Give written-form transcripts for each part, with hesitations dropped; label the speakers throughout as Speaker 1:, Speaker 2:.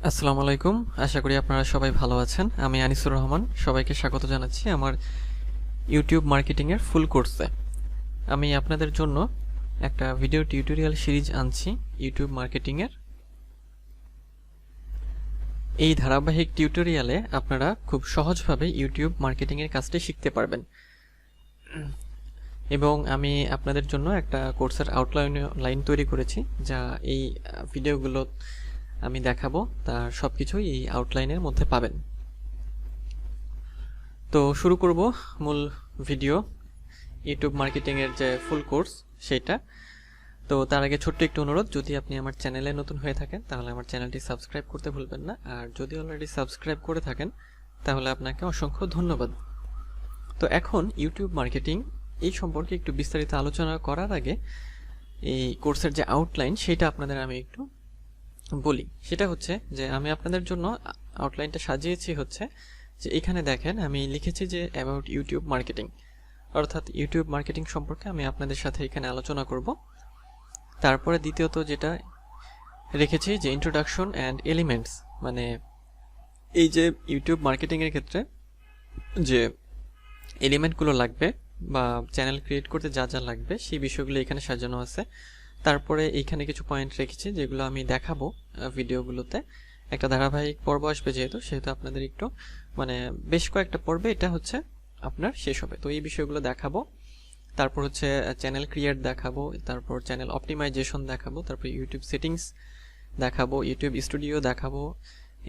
Speaker 1: আসসালামু আলাইকুম। আশা করি আপনারা সবাই ভালো আছেন। আমি আনিসুর রহমান। সবাইকে স্বাগত জানাচ্ছি আমার ইউটিউব মার্কেটিংয়ের ফুল কোর্সে। আমি আপনাদের জন্য একটা ভিডিও টিউটোরিয়াল সিরিজ আনছি ইউটিউব মার্কেটিংয়ের। এই ধারাবাহিক টিউটোরিয়ালে আপনারা খুব সহজভাবে ইউটিউব মার্কেটিংয়ের কাজটি শিখতে পারবেন এবং আমি আপনাদের জন্য একটা কোর্সের আউটলাইন তৈরি করেছি, যা এই ভিডিওগুলো আমি দেখাবো তার সব কিছুই এই আউটলাইনের মধ্যে পাবেন। তো শুরু করব মূল ভিডিও, ইউটিউব মার্কেটিংয়ের যে ফুল কোর্স সেটা। তো তার আগে ছোট্ট একটু অনুরোধ, যদি আপনি আমার চ্যানেলে নতুন হয়ে থাকেন তাহলে আমার চ্যানেলটি সাবস্ক্রাইব করতে ভুলবেন না, আর যদি অলরেডি সাবস্ক্রাইব করে থাকেন তাহলে আপনাকে অসংখ্য ধন্যবাদ। তো এখন ইউটিউব মার্কেটিং এই সম্পর্কে একটু বিস্তারিত আলোচনা করার আগে এই কোর্সের যে আউটলাইন সেটা আপনাদের আমি একটু বলি। সেটা হচ্ছে যে আমি আপনাদের জন্য আউটলাইনটা সাজিয়েছি হচ্ছে যে এখানে দেখেন আমি লিখেছি যে অ্যাবাউট ইউটিউব মার্কেটিং, অর্থাৎ ইউটিউব মার্কেটিং সম্পর্কে আমি আপনাদের সাথে এখানে আলোচনা করব। তারপরে দ্বিতীয়ত যেটা রেখেছি যে ইন্ট্রোডাকশন অ্যান্ড এলিমেন্টস, মানে এই যে ইউটিউব মার্কেটিংয়ের ক্ষেত্রে যে এলিমেন্টগুলো লাগবে বা চ্যানেল ক্রিয়েট করতে যা যা লাগবে সেই বিষয়গুলো এখানে সাজানো আছে। তারপরে এইখানে কিছু পয়েন্ট রেখেছি যেগুলো আমি দেখাবো ভিডিওগুলোতে। একটা ধারাবাহিক পর্ব আসবে সেহেতু আপনাদের একটু মানে বেশ কয়েকটা পর্বে এটা হচ্ছে আপনার শেষ হবে, তো এই বিষয়গুলো দেখাবো। তারপর হচ্ছে চ্যানেল ক্রিয়েট দেখাবো, তারপর চ্যানেল অপটিমাইজেশন দেখাবো, তারপর ইউটিউব সেটিংস দেখাবো, ইউটিউব স্টুডিও দেখাবো,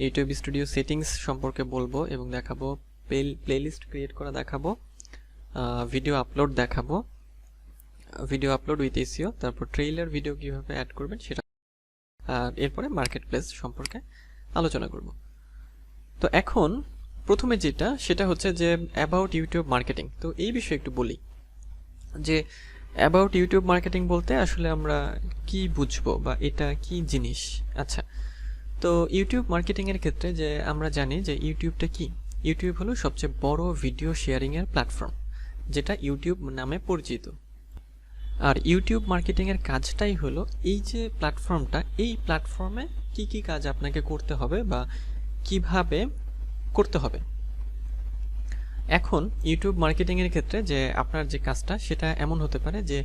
Speaker 1: ইউটিউব স্টুডিও সেটিংস সম্পর্কে বলবো এবং দেখাবো, প্লেলিস্ট ক্রিয়েট করা দেখাবো, ভিডিও আপলোড দেখাবো, ভিডিও আপলোড উইথ এসইও, তারপর ট্রেইলার ভিডিও কিভাবে অ্যাড করবেন সেটা, আর এরপরে মার্কেট প্লেস সম্পর্কে আলোচনা করব। তো এখন প্রথমে যেটা সেটা হচ্ছে যে অ্যাবাউট ইউটিউব মার্কেটিং। তো এই বিষয়ে একটু বলি যে অ্যাবাউট ইউটিউব মার্কেটিং বলতে আসলে আমরা কি বুঝবো বা এটা কি জিনিস। আচ্ছা, তো ইউটিউব মার্কেটিংয়ের ক্ষেত্রে যে আমরা জানি যে ইউটিউবটা কি, ইউটিউব হলো সবচেয়ে বড় ভিডিও শেয়ারিংয়ের প্ল্যাটফর্ম, যেটা ইউটিউব নামে পরিচিত। আর ইউটিউব মার্কেটিংয়ের কাজটাই হলো এই যে প্ল্যাটফর্মটা, এই প্ল্যাটফর্মে কি কি কাজ আপনাকে করতে হবে বা কিভাবে করতে হবে। এখন ইউটিউব মার্কেটিংয়ের ক্ষেত্রে যে আপনার যে কাজটা সেটা এমন হতে পারে যে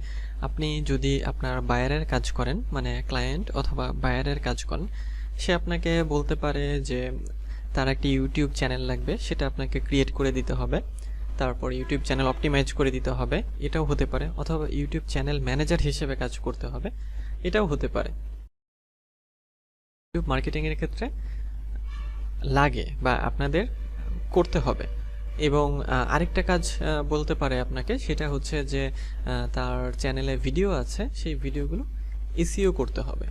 Speaker 1: আপনি যদি আপনার বায়ারের কাজ করেন, মানে ক্লায়েন্ট অথবা বায়ারের কাজ করেন, সে আপনাকে বলতে পারে যে তার একটি ইউটিউব চ্যানেল লাগবে, সেটা আপনাকে ক্রিয়েট করে দিতে হবে। তারপর ইউটিউব চ্যানেল অপটিমাইজ করে দিতে হবে, এটাও হতে পারে। অথবা ইউটিউব চ্যানেল ম্যানেজার হিসেবে কাজ করতে হবে, এটাও হতে পারে। ইউটিউব মার্কেটিংয়ের ক্ষেত্রে লাগে বা আপনাদের করতে হবে। এবং আরেকটা কাজ বলতে পারে আপনাকে, সেটা হচ্ছে যে তার চ্যানেলে ভিডিও আছে, সেই ভিডিওগুলো এসইও করতে হবে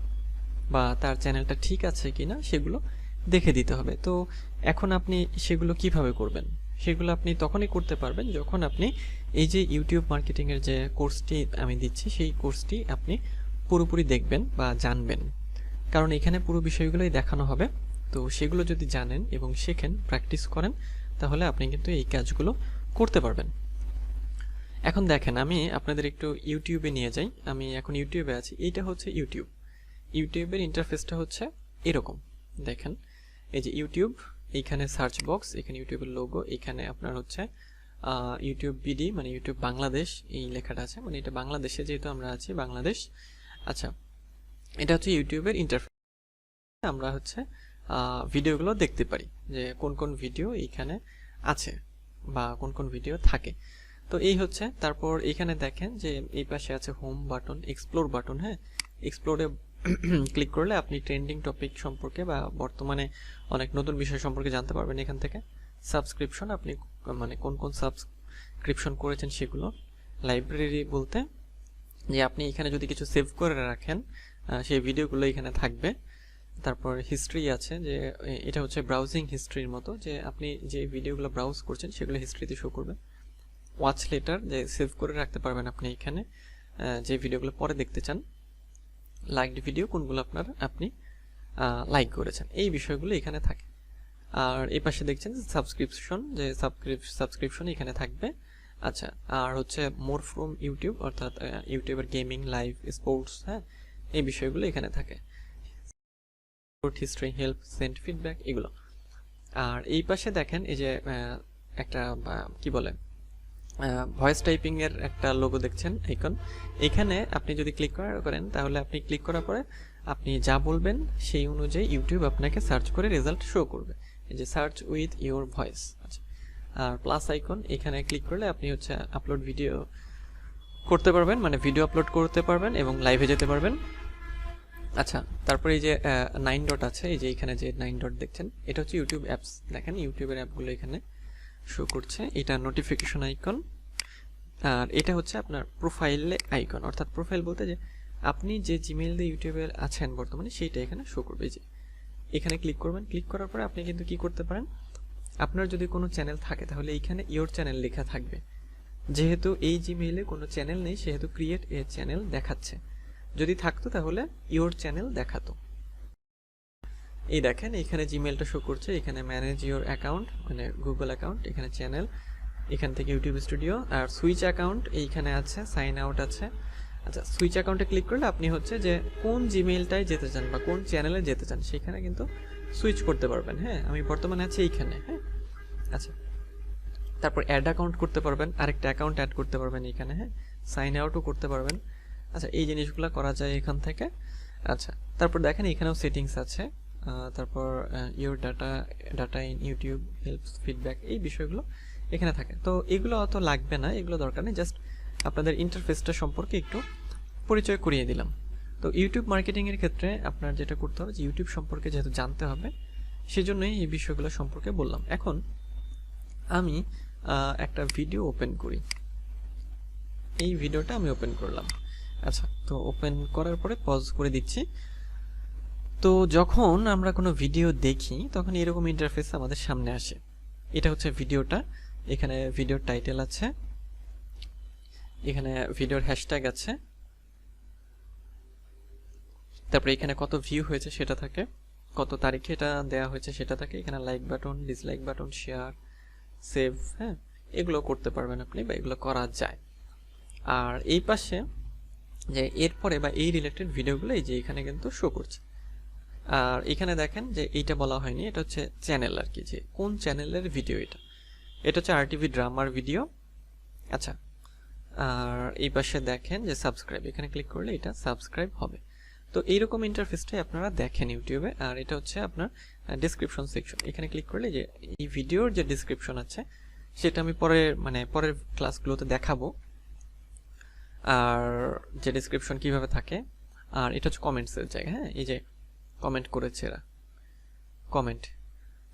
Speaker 1: বা তার চ্যানেলটা ঠিক আছে কিনা সেগুলো দেখে দিতে হবে। তো এখন আপনি সেগুলো কিভাবে করবেন, সেগুলো আপনি তখনই করতে পারবেন যখন আপনি এই যে ইউটিউব মার্কেটিংয়ের যে কোর্সটি আমি দিচ্ছি সেই কোর্সটি আপনি পুরোপুরি দেখবেন বা জানবেন, কারণ এখানে পুরো বিষয়গুলোই দেখানো হবে। তো সেগুলো যদি জানেন এবং শেখেন, প্র্যাকটিস করেন, তাহলে আপনি কিন্তু এই কাজগুলো করতে পারবেন। এখন দেখেন আমি আপনাদের একটু ইউটিউবে নিয়ে যাই। আমি এখন ইউটিউবে আছি, এইটা হচ্ছে ইউটিউব। ইউটিউবের ইন্টারফেসটা হচ্ছে এরকম, দেখেন এই যে ইউটিউব, এইখানে সার্চ বক্স, এখানে ইউটিউবের লোগো, এখানে আপনার হচ্ছে ইউটিউব বিডি মানে ইউটিউব বাংলাদেশ এই লেখাটা আছে, মানে এটা বাংলাদেশে যেহেতু আমরা আছি বাংলাদেশ। আচ্ছা, এটা হচ্ছে ইউটিউবের ইন্টারফেস। আমরা হচ্ছে ভিডিওগুলো দেখতে পারি যে কোন কোন ভিডিও এইখানে আছে বা কোন কোন ভিডিও থাকে। তো এই হচ্ছে, তারপর এখানে দেখেন যে এই পাশে আছে হোম বাটন, এক্সপ্লোর বাটন। হ্যাঁ, এক্সপ্লোরে ক্লিক করলে আপনি ট্রেন্ডিং টপিক সম্পর্কে বা বর্তমানে অনেক নতুন বিষয় সম্পর্কে জানতে পারবেন এখান থেকে। সাবস্ক্রিপশন, আপনি মানে কোন কোন সাবস্ক্রিপশন করেছেন সেগুলো। লাইব্রেরি বলতে যে আপনি এখানে যদি কিছু সেভ করে রাখেন সেই ভিডিওগুলো এখানে থাকবে। তারপর হিস্ট্রি আছে, যে এটা হচ্ছে ব্রাউজিং হিস্ট্রির মতো, যে আপনি যে ভিডিওগুলো ব্রাউজ করছেন সেগুলো হিস্ট্রিতে শো করবে। ওয়াচ লেটার, যে সেভ করে রাখতে পারবেন আপনি এখানে যে ভিডিওগুলো পরে দেখতে চান। লাইকড ভিডিও, কোনগুলো আপনি লাইক করেছেন, এই বিষয়গুলো এখানে থাকে। আর এই পাশে দেখছেন সাবস্ক্রিপশন, যে সাবস্ক্রিপশন এখানে থাকবে। আচ্ছা, আর হচ্ছে মোর ফ্রম ইউটিউব, অর্থাৎ ইউটিউবের গেমিং, লাইভ, স্পোর্টস, হ্যাঁ, এই বিষয়গুলো এখানে থাকে। হিস্ট্রি, হেল্প, সেন্ড ফিডব্যাক এগুলো। আর এই পাশে দেখেন এই যে একটা কি বলে ভয়েস টাইপিং এর একটা লোগো দেখছেন আইকন। এখানে আপনি যদি ক্লিক করেন তাহলে আপনি ক্লিক করার পরে আপনি যা বলবেন সেই অনুযায়ী ইউটিউব আপনাকে সার্চ করে রেজাল্ট শো করবে। এই যে সার্চ উইথ ইওর ভয়েস। আচ্ছা, আর প্লাস আইকন এখানে ক্লিক করলে আপনি হচ্ছে আপলোড ভিডিও করতে পারবেন, মানে ভিডিও আপলোড করতে পারবেন এবং লাইভে যেতে পারবেন। আচ্ছা, তারপরে এই যে 9 ডট আছে, এই যে এখানে যে 9 ডট দেখছেন এটা হচ্ছে ইউটিউব অ্যাপস। দেখেন ইউটিউবের অ্যাপগুলো এখানে শো করছে। এটা নোটিফিকেশন আইকন, আর এটা হচ্ছে আপনার প্রোফাইলে আইকন, অর্থাৎ প্রোফাইল বলতে যে আপনি যে জিমেইল দিয়ে ইউটিউবে আছেন বর্তমানে সেইটা এখানে শো করবে। যে এখানে ক্লিক করবেন, ক্লিক করার পরে আপনি কিন্তু কি করতে পারেন, আপনার যদি কোনো চ্যানেল থাকে তাহলে এইখানে ইওর চ্যানেল লেখা থাকবে। যেহেতু এই জিমেইলে কোনো চ্যানেল নেই সেহেতু ক্রিয়েট এ চ্যানেল দেখাচ্ছে, যদি থাকতো তাহলে ইওর চ্যানেল দেখাতো। এই দেখেন এখানে জিমেইলটা শো করছে, এখানে ম্যানেজ ইওর অ্যাকাউন্ট মানে গুগল অ্যাকাউন্ট, এখানে চ্যানেল, এখান থেকে ইউটিউব স্টুডিও, আর সুইচ অ্যাকাউন্ট এইখানে আছে, সাইন আউট আছে। আচ্ছা, সুইচ অ্যাকাউন্টে ক্লিক করলে আপনি হচ্ছে যে কোন জিমেইলটায় যেতে চান বা কোন চ্যানেলে যেতে চান সেখানে কিন্তু সুইচ করতে পারবেন। হ্যাঁ, আমি বর্তমানে আছি এইখানে। হ্যাঁ, আচ্ছা, তারপর অ্যাড অ্যাকাউন্ট করতে পারবেন, আরেকটা অ্যাকাউন্ট অ্যাড করতে পারবেন এইখানে। হ্যাঁ, সাইন আউটও করতে পারবেন। আচ্ছা, এই জিনিসগুলো করা যায় এখান থেকে। আচ্ছা, তারপর দেখেন এখানেও সেটিংস আছে, তারপর your data in YouTube, helps, feedback, এই বিষয়গুলো এখানে থাকে। তো এগুলো অত লাগবে না, এগুলো দরকার নেই, জাস্ট আপনাদের ইন্টারফেসটা সম্পর্কে একটু পরিচয় করিয়ে দিলাম। তো ইউটিউব মার্কেটিংয়ের ক্ষেত্রে আপনার যেটা করতে হবে যে ইউটিউব সম্পর্কে যেহেতু জানতে হবে সেজন্যই এই বিষয়গুলো সম্পর্কে বললাম। এখন আমি একটা ভিডিও ওপেন করি, এই ভিডিওটা আমি ওপেন করলাম। আচ্ছা, তো ওপেন করার পরে পজ করে দিচ্ছি। তো যখন আমরা কোনো ভিডিও দেখি তখন এরকম ইন্টারফেস আমাদের সামনে আসে। এটা হচ্ছে ভিডিওটা, এখানে ভিডিওর টাইটেল আছে, এখানে ভিডিওর হ্যাশট্যাগ আছে, তারপরে এখানে কত ভিউ হয়েছে সেটা থাকে, কত তারিখে এটা দেওয়া হয়েছে সেটা থাকে, এখানে like button, dislike button, share, save, হ্যাঁ এগুলো করতে পারবেন আপনি বা এগুলো করা যায়। আর এই পাশে যে এরপরে বা এই রিলেটেড ভিডিওগুলো এই যে এখানে কিন্তু শো করছে। আর এখানে দেখেন যে এইটা বলা হয়নি, এটা হচ্ছে চ্যানেল আর কি, যে কোন চ্যানেলের ভিডিও এটা হচ্ছে আরটিভি ড্রামার ভিডিও। আচ্ছা, আর এই পাশে দেখেন যে সাবস্ক্রাইব, এখানে ক্লিক করলে এটা সাবস্ক্রাইব হবে। তো এইরকম ইন্টারফেসটাই আপনারা দেখেন ইউটিউবে। আর এটা হচ্ছে আপনার ডেসক্রিপশন সেকশন, এখানে ক্লিক করলে যে এই ভিডিওর যে ডেসক্রিপশন আছে সেটা আমি পরের ক্লাসগুলোতে দেখাবো, আর যে ডেসক্রিপশন কিভাবে থাকে। আর এটা হচ্ছে কমেন্টসের জায়গা। হ্যাঁ, এই যে কমেন্ট করেছে এরা, কমেন্ট।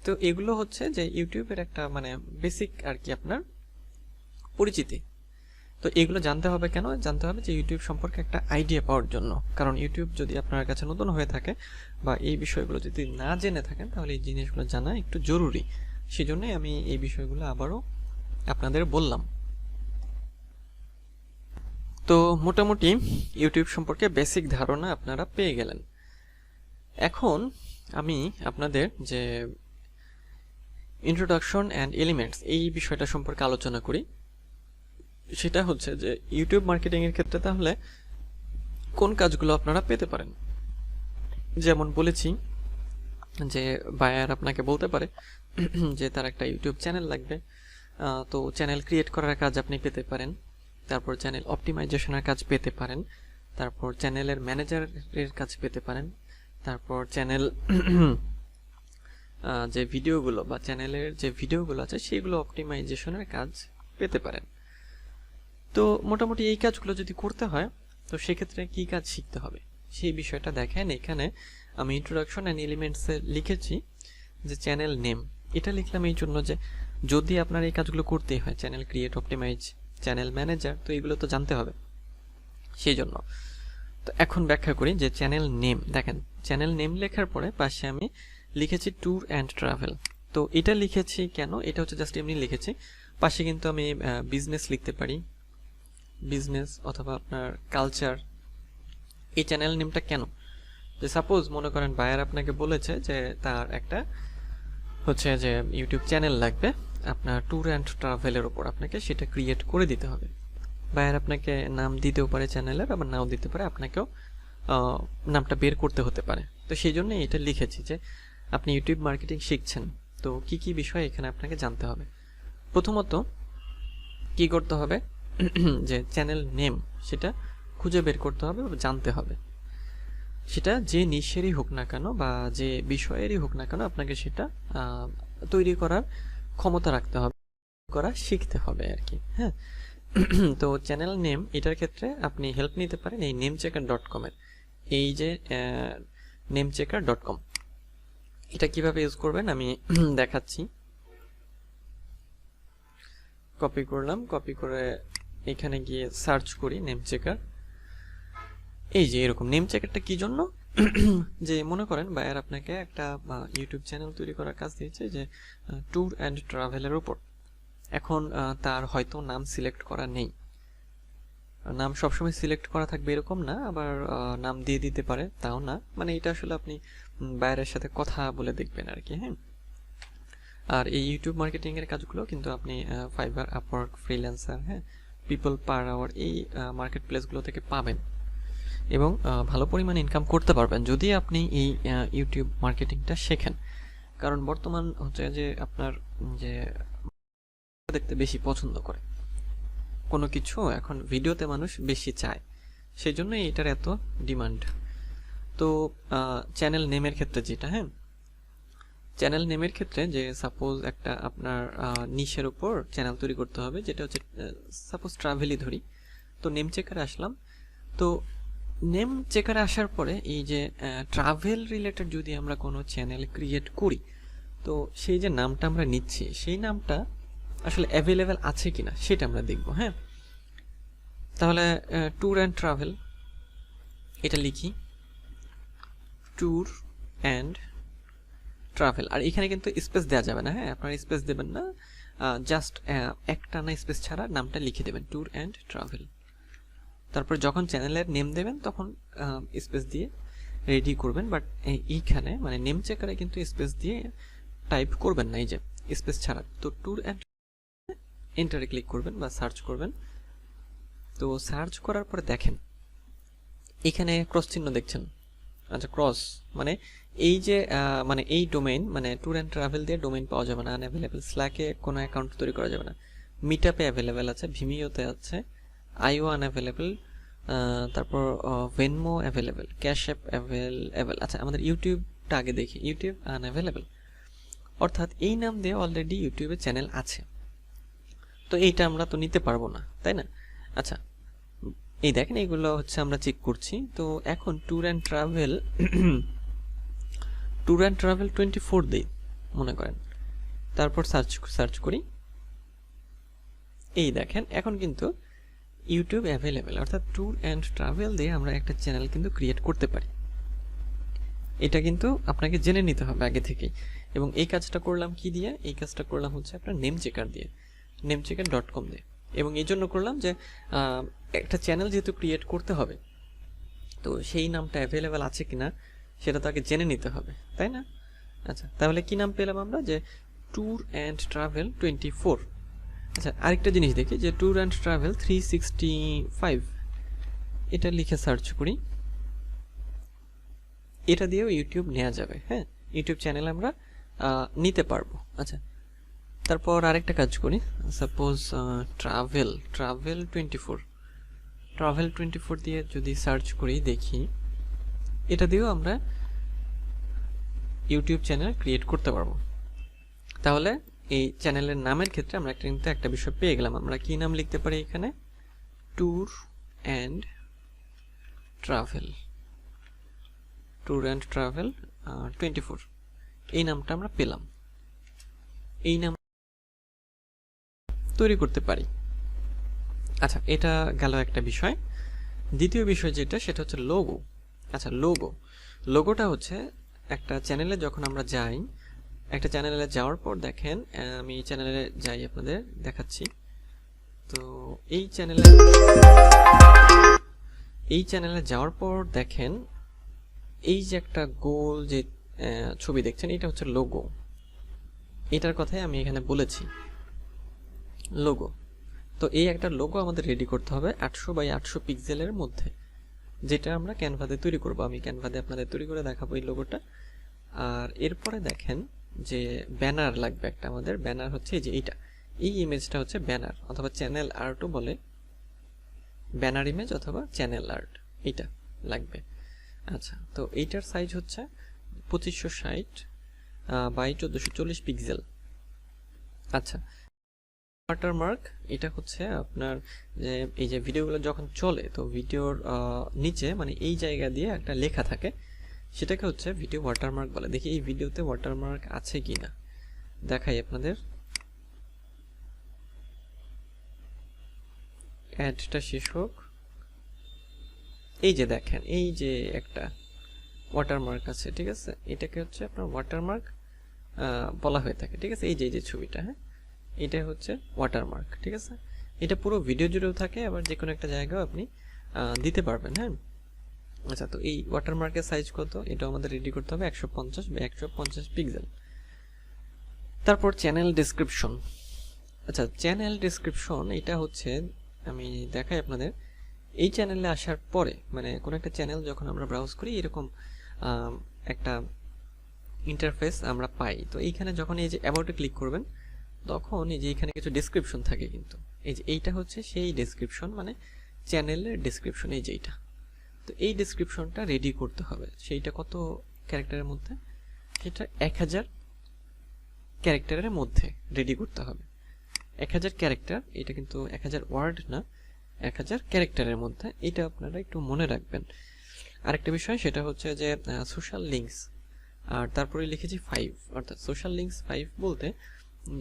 Speaker 1: তো এগুলো হচ্ছে যে ইউটিউবের একটা মানে বেসিক আর কি আপনার পরিচিতি। তো এগুলো জানতে হবে কেন? জানতে হবে যে ইউটিউব সম্পর্কে একটা আইডিয়া পাওয়ার জন্য। কারণ ইউটিউব যদি আপনার কাছে নতুন হয়ে থাকে বা এই বিষয়গুলো যদি না জেনে থাকেন তাহলে এই জিনিসগুলো জানা একটু জরুরি। সেজন্যই আমি এই বিষয়গুলো আবারও আপনাদের বললাম। তো মোটামুটি ইউটিউব সম্পর্কে বেসিক ধারণা আপনারা পেয়ে গেলেন। এখন আমি আপনাদের যে ইন্ট্রোডাকশন অ্যান্ড এলিমেন্টস এই বিষয়টা সম্পর্কে আলোচনা করি। সেটা হচ্ছে যে ইউটিউব মার্কেটিংয়ের ক্ষেত্রে তাহলে কোন কাজগুলো আপনারা পেতে পারেন। যেমন বলেছি যে বায়ার আপনাকে বলতে পারে যে তার একটা ইউটিউব চ্যানেল লাগবে, তো চ্যানেল ক্রিয়েট করার কাজ আপনি পেতে পারেন, তারপর চ্যানেল অপটিমাইজেশনের কাজ পেতে পারেন, তারপর চ্যানেলের ম্যানেজারের কাজ পেতে পারেন, তারপর চ্যানেল যে ভিডিওগুলো বা চ্যানেলের যে ভিডিওগুলো আছে সেগুলো অপটিমাইজেশনের কাজ পেতে পারেন। তো মোটামুটি এই কাজগুলো যদি করতে হয় তো সেক্ষেত্রে কি কাজ শিখতে হবে সেই বিষয়টা দেখেন। এখানে আমি ইন্ট্রোডাকশন অ্যান্ড এলিমেন্টসে লিখেছি যে চ্যানেল নেম। এটা লিখলাম এই জন্য যে যদি আপনার এই কাজগুলো করতেই হয়, channel create, optimise, channel manager, তো এগুলো তো জানতে হবে সেই জন্য। তো এখন ব্যাখ্যা করি যে চ্যানেল নেম। দেখেন চ্যানেল নেম লেখার পরে পাশে আমি লিখেছি ট্যুর অ্যান্ড ট্রাভেল। তো এটা লিখেছি কেন? এটা হচ্ছে জাস্ট এমনি লিখেছি। পাশে কিন্তু আমি বিজনেস লিখতে পারি, বিজনেস অথবা আপনার কালচার। এই চ্যানেল নেমটা কেন? যে সাপোজ মনে করেন বায়ার আপনাকে বলেছে যে তার একটা হচ্ছে যে ইউটিউব চ্যানেল লাগবে আপনার ট্যুর অ্যান্ড ট্রাভেলের ওপর, আপনাকে সেটা ক্রিয়েট করে দিতে হবে। বায়ার আপনাকে নাম দিতেও পারে চ্যানেলের, আবার নাও দিতে পারে, আপনাকেও নামটা বের করতে হতে পারে। তো সেই জন্য এটা লিখেছি যে আপনি ইউটিউব মার্কেটিং শিখছেন, তো কি কি বিষয় এখানে আপনাকে জানতে হবে। প্রথমত কি করতে হবে যে চ্যানেল নেম সেটা খুঁজে বের করতে হবে বা জানতে হবে। সেটা যে নিশেরই হোক না কেন বা যে বিষয়েরই হোক না কেন, আপনাকে সেটা তৈরি করার ক্ষমতা রাখতে হবে, করা শিখতে হবে আর কি। হ্যাঁ, তো চ্যানেল নেম এটার ক্ষেত্রে আপনি হেল্প নিতে পারেন এই namechecker.com এর। এই যে namechecker.com, এটা কিভাবে ইউজ করবেন আমি দেখাচ্ছি। কপি করলাম, কপি করে এখানে গিয়ে সার্চ করি নেমচেকার। এই যে এরকম নেমচেকারটা কি জন্য, যে মনে করেন বায়ার আপনাকে একটা ইউটিউব চ্যানেল তৈরি করার কাজ দিয়েছে যে ট্যুর অ্যান্ড ট্রাভেলের উপর। এখন তার হয়তো নাম সিলেক্ট করা নেই, নাম সবসময় সিলেক্ট করা থাকবে এরকম না, আবার নাম দিয়ে দিতে পারে তাও না, মানে এটা আসলে আপনি বায়ারের সাথে কথা বলে দেখবেন আর কি। হ্যাঁ, আর এই ইউটিউব মার্কেটিং এর কাজগুলো কিন্তু আপনি ফাইবার, আপওয়ার্ক, ফ্রিল্যান্সার, হ্যাঁ, পিপল পার আওয়ার এই মার্কেট প্লেসগুলো থেকে পাবেন এবং ভালো পরিমাণে ইনকাম করতে পারবেন যদি আপনি এই ইউটিউব মার্কেটিংটা শেখেন। কারণ বর্তমান হচ্ছে যে আপনার যে দেখতে বেশি পছন্দ করে কোনো কিছু, এখন ভিডিওতে মানুষ বেশি চায়, সেই জন্য এটার এত ডিমান্ড। তো চ্যানেল নেমের ক্ষেত্রে যেটা, হ্যাঁ, চ্যানেল নেমের ক্ষেত্রে যে সাপোজ একটা আপনার নিশের উপর চ্যানেল তৈরি করতে হবে, যেটা হচ্ছে সাপোজ ট্রাভেলই ধরি। তো নেম চেকারে আসলাম, তো নেম চেকারে আসার পরে এই যে ট্রাভেল রিলেটেড যদি আমরা কোনো চ্যানেল ক্রিয়েট করি, তো সেই যে নামটা আমরা নিচ্ছি সেই নামটা আসলে অ্যাভেলেবেল আছে কিনা সেটা আমরা দেখব। হ্যাঁ, তাহলে ট্যুর অ্যান্ড ট্রাভেল এটা লিখি, ট্যুর অ্যান্ড ট্রাভেল। আর এখানে কিন্তু স্পেস দেওয়া যাবে না, হ্যাঁ, আপনারা স্পেস দেবেন না, জাস্ট একটা না স্পেস ছাড়া নামটা লিখে দেবেন ট্যুর অ্যান্ড ট্রাভেল। তারপর যখন চ্যানেলের নেম দেবেন তখন স্পেস দিয়ে রেডি করবেন, বাট এইখানে মানে নেম চেকারে কিন্তু স্পেস দিয়ে টাইপ করবেন না, এই যে স্পেস ছাড়া। তো ট্যুর অ্যান্ড এন্টারে ক্লিক করবেন বা সার্চ করবেন। তো সার্চ করার পরে দেখেন এখানে ক্রস চিহ্ন দেখছেন, আচ্ছা ক্রস মানে এই যে মানে এই ডোমেইন, মানে ট্যুর অ্যান্ড ট্রাভেল দিয়ে ডোমেইন পাওয়া যাবে না, আনঅ্যাভেলেবল। স্ল্যাকে কোনো অ্যাকাউন্ট তৈরি করা যাবে না, মিটআপে অ্যাভেলেবেল আছে, ভিমিওতে আছে, আইও আনঅ্যাভেলেবল, তারপর ভেনমো অ্যাভেলেবেল, ক্যাশ অ্যাপ অ্যাভেলেবেল। আচ্ছা আমাদের ইউটিউবটা আগে দেখি, ইউটিউব আনঅ্যাভেলেবেল, অর্থাৎ এই নাম দিয়ে অলরেডি ইউটিউবে চ্যানেল আছে, তো এইটা আমরা তো নিতে পারবো না, তাই না? আচ্ছা এই দেখেন এইগুলো হচ্ছে আমরা চেক করছি। তো এখন ট্যুর অ্যান্ড ট্রাভেল 24 দিই মনে করেন, তারপর সার্চ করি, এই দেখেন এখন কিন্তু ইউটিউব অ্যাভেলেবেল, অর্থাৎ ট্যুর অ্যান্ড ট্রাভেল দিয়ে আমরা একটা চ্যানেল কিন্তু ক্রিয়েট করতে পারি। এটা কিন্তু আপনাকে জেনে নিতে হবে আগে থেকেই। এবং এই কাজটা করলাম কি দিয়ে, এই কাজটা করলাম হচ্ছে আপনার নেম চেকার দিয়ে, namechecker.com দিয়ে। এবং এই জন্য করলাম যে একটা চ্যানেল যেহেতু ক্রিয়েট করতে হবে, তো সেই নামটা অ্যাভেলেবেল আছে কিনা সেটা তো আগে জেনে নিতে হবে, তাই না? আচ্ছা তাহলে কি নাম পেলাম আমরা, যে ট্যুর অ্যান্ড ট্রাভেল 24। আচ্ছা আরেকটা জিনিস দেখি যে ট্যুর অ্যান্ড ট্রাভেল 365, এটা লিখে সার্চ করি, এটা দিয়েও ইউটিউব নেওয়া যাবে। হ্যাঁ, ইউটিউব চ্যানেল আমরা নিতে পারবো। আচ্ছা তারপর আরেকটা কাজ করি, সাপোজ ট্রাভেল 24 দিয়ে যদি সার্চ করি দেখি, এটা দিয়েও আমরা ইউটিউব চ্যানেল ক্রিয়েট করতে পারবো। তাহলে এই চ্যানেলের নামের ক্ষেত্রে আমরা কিন্তু একটা বিষয় পেয়ে গেলাম। আমরা কি নাম লিখতে পারি এখানে, ট্যুর অ্যান্ড ট্রাভেল 24, এই নামটা আমরা পেলাম, এই নাম তৈরি করতে পারি। আচ্ছা এটা গেল একটা বিষয়। দ্বিতীয় বিষয় যেটা, সেটা হচ্ছে লোগো। আচ্ছা লোগোটা হচ্ছে একটা চ্যানেলে যখন আমরা যাই, একটা চ্যানেলে যাওয়ার পর দেখেন, আমি চ্যানেলে যাই আপনাদের দেখাচ্ছি। তো এই চ্যানেলে যাওয়ার পর দেখেন এই যে একটা গোল যে ছবি দেখছেন, এটা হচ্ছে লোগো। এটার কথাই আমি এখানে বলেছি, লোগো। তো এই একটা লোগো আমাদের রেডি করতে হবে 800 বাই 800 পিক্সেলের মধ্যে। যেটা আমরা ক্যানভাতে তৈরি করব। আমি ক্যানভাতে আপনাদের তৈরি করে দেখাবো এই লোগোটা। আর এরপরে দেখেন যে ব্যানার লাগবে একটা আমাদের। ব্যানার হচ্ছে এই যে এইটা, এই ইমেজটা হচ্ছে ব্যানার অথবা চ্যানেল আর্টও বলে, ব্যানার ইমেজ অথবা চ্যানেল আর্ট, এইটা লাগবে। আচ্ছা, তো এইটার সাইজ হচ্ছে 2560 বাই 1440 পিক্সেল। আচ্ছা, ওয়াটারমার্ক এটা হচ্ছে আপনার যে এই যে ভিডিওগুলো যখন চলে, তো ভিডিওর নিচে মানে এই জায়গা দিয়ে একটা লেখা থাকে, সেটাকে হচ্ছে ভিডিও ওয়াটারমার্ক বলে। দেখি এই ভিডিওতে ওয়াটারমার্ক আছে কিনা, দেখাই আপনাদের। অ্যাডটা শেষ হোক। এই যে দেখেন, এই যে একটা ওয়াটারমার্ক আছে, ঠিক আছে, এটাকে হচ্ছে আপনার ওয়াটারমার্ক বলা হয়ে থাকে, ঠিক আছে। এই যে ছবিটা, হ্যাঁ, এটা হচ্ছে ওয়াটারমার্ক, ঠিক আছে। এটা পুরো ভিডিও জুড়েও থাকে, আবার যে কোনো একটা জায়গায় আপনি দিতে পারবেন, হ্যাঁ। আচ্ছা, তো এই ওয়াটারমার্কের সাইজ কত, এটা আমাদের রেডি করতে হবে 150 বা 150 পিক্সেল। তারপর চ্যানেল ডেসক্রিপশন। আচ্ছা, চ্যানেল ডেসক্রিপশন এটা হচ্ছে, আমি দেখাই আপনাদের। এই চ্যানেলে আসার পরে মানে কোনো একটা চ্যানেল যখন আমরা ব্রাউজ করি, এরকম একটা ইন্টারফেস আমরা পাই। তো এইখানে যখন এই যে অ্যাবাউটে ক্লিক করবেন, তখন এই যে এখানে কিছু ডেসক্রিপশন থাকে, কিন্তু এই যে এইটা হচ্ছে সেই ডেসক্রিপশন, মানে চ্যানেলের ডেসক্রিপশন, এই যে এইটা। তো এই ডেসক্রিপশনটা রেডি করতে হবে। সেইটা কত ক্যারেক্টারের মধ্যে? এটা 1000 ক্যারেক্টারের মধ্যে রেডি করতে হবে। 1000 ক্যারেক্টার, এটা কিন্তু 1000 ওয়ার্ড না, 1000 ক্যারেক্টারের মধ্যে। এটা আপনারা একটু মনে রাখবেন। আরেকটা বিষয় সেটা হচ্ছে যে সোশ্যাল লিঙ্কস, আর তারপরে লিখেছি 5, অর্থাৎ সোশ্যাল লিঙ্কস 5 বলতে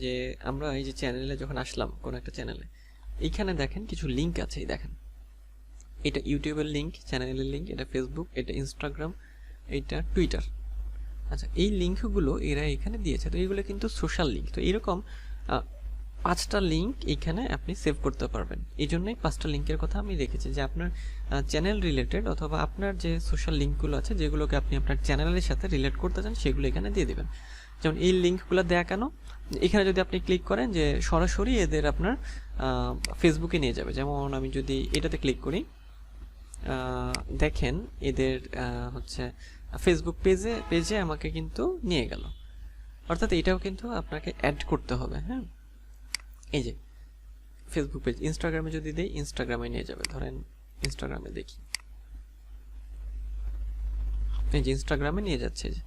Speaker 1: যে আমরা এই যে চ্যানেলে যখন আসলাম, কোনো একটা চ্যানেলে, এইখানে দেখেন কিছু লিঙ্ক আছে, দেখেন এটা ইউটিউবের লিঙ্ক, চ্যানেলের লিঙ্ক, এটা ফেসবুক, এটা ইনস্টাগ্রাম, এটা টুইটার। আচ্ছা, এই লিঙ্কগুলো এরা এখানে দিয়েছে, তো এইগুলো কিন্তু সোশ্যাল লিঙ্ক। তো এরকম 5টা লিঙ্ক এইখানে আপনি সেভ করতে পারবেন। এই জন্যই 5টা লিঙ্কের কথা আমি রেখেছি, যে আপনার চ্যানেল রিলেটেড অথবা আপনার যে সোশ্যাল লিঙ্কগুলো আছে, যেগুলোকে আপনি আপনার চ্যানেলের সাথে রিলেট করতে চান, সেগুলো এখানে দিয়ে দেবেন। যেমন এই লিঙ্কগুলো দেয়া কেন, এখানে যদি আপনি ক্লিক করেন, যে সরাসরি এদের আপনার ফেসবুকে নিয়ে যাবে। যেমন আমি যদি এটাতে ক্লিক করি, দেখেন এদের হচ্ছে ফেসবুক পেজে আমাকে কিন্তু নিয়ে গেল। অর্থাৎ এটাও কিন্তু আপনাকে অ্যাড করতে হবে, হ্যাঁ। এই যে ফেসবুক পেজ, ইনস্টাগ্রামে যদি দেই, ইনস্টাগ্রামে নিয়ে যাবে। ধরেন ইনস্টাগ্রামে দেখি, এই যে ইনস্টাগ্রামে নিয়ে যাচ্ছে, যে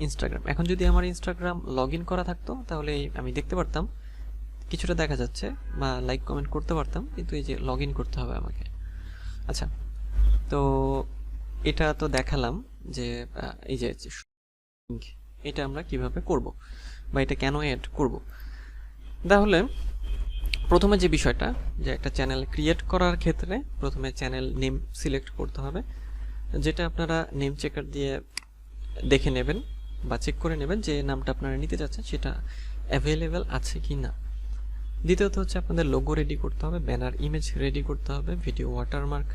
Speaker 1: ইনস্টাগ্রাম। এখন যদি আমার ইনস্টাগ্রাম লগ ইন করা থাকতো, তাহলে আমি দেখতে পারতাম, কিছুটা দেখা যাচ্ছে, বা লাইক কমেন্ট করতে পারতাম, কিন্তু এই যে লগ ইন করতে হবে আমাকে। আচ্ছা, তো এটা তো দেখালাম যে এই যে লিঙ্ক, এটা আমরা কিভাবে করব বা এটা কেন অ্যাড করব। তাহলে প্রথমে যে বিষয়টা, যে একটা চ্যানেল ক্রিয়েট করার ক্ষেত্রে প্রথমে চ্যানেল নেম সিলেক্ট করতে হবে, যেটা আপনারা নেম চেকার দিয়ে দেখে নেবেন বা চেক করে নেবেন যে নামটা আপনারা নিতে যাচ্ছেন সেটা অ্যাভেলেবেল আছে কি না। দ্বিতীয়ত হচ্ছে আপনাদের লোগো রেডি করতে হবে, ব্যানার ইমেজ রেডি করতে হবে, ভিডিও ওয়াটারমার্ক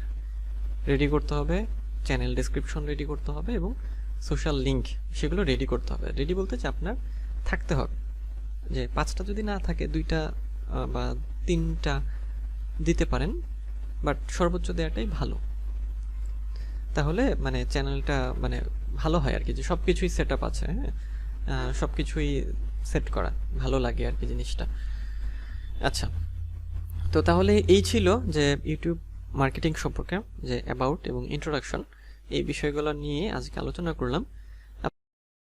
Speaker 1: রেডি করতে হবে, চ্যানেল ডেসক্রিপশন রেডি করতে হবে, এবং সোশ্যাল লিঙ্ক সেগুলো রেডি করতে হবে। রেডি বলতে যে আপনার থাকতে হবে, যে 5টা যদি না থাকে 2টা বা 3টা দিতে পারেন, বাট সর্বোচ্চ দেওয়াটাই ভালো। তাহলে মানে চ্যানেলটা মানে ভালো হয় আর কি, যে সব কিছুই সেট আপ আছে, হ্যাঁ, সব কিছুই সেট করা ভালো লাগে আর কি জিনিসটা। আচ্ছা, তো তাহলে এই ছিল যে ইউটিউব মার্কেটিং সম্পর্কে, যে অ্যাবাউট এবং ইন্ট্রোডাকশন, এই বিষয়গুলো নিয়ে আজকে আলোচনা করলাম।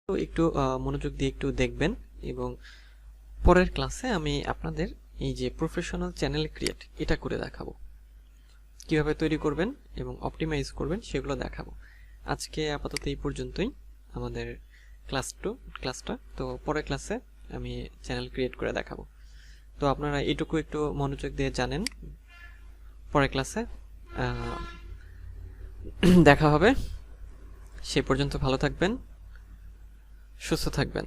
Speaker 1: একটু মনোযোগ দিয়ে একটু দেখবেন, এবং পরের ক্লাসে আমি আপনাদের এই যে প্রফেশনাল চ্যানেল ক্রিয়েট এটা করে দেখাবো, কিভাবে তৈরি করবেন এবং অপটিমাইজ করবেন সেগুলো দেখাবো। আজকে আপাতত এই পর্যন্তই আমাদের ক্লাসটা। তো পরের ক্লাসে আমি চ্যানেল ক্রিয়েট করে দেখাবো। তো আপনারা এটুকু একটু মনোযোগ দিয়ে জানেন। পরের ক্লাসে দেখা হবে। সে পর্যন্ত ভালো থাকবেন, সুস্থ থাকবেন।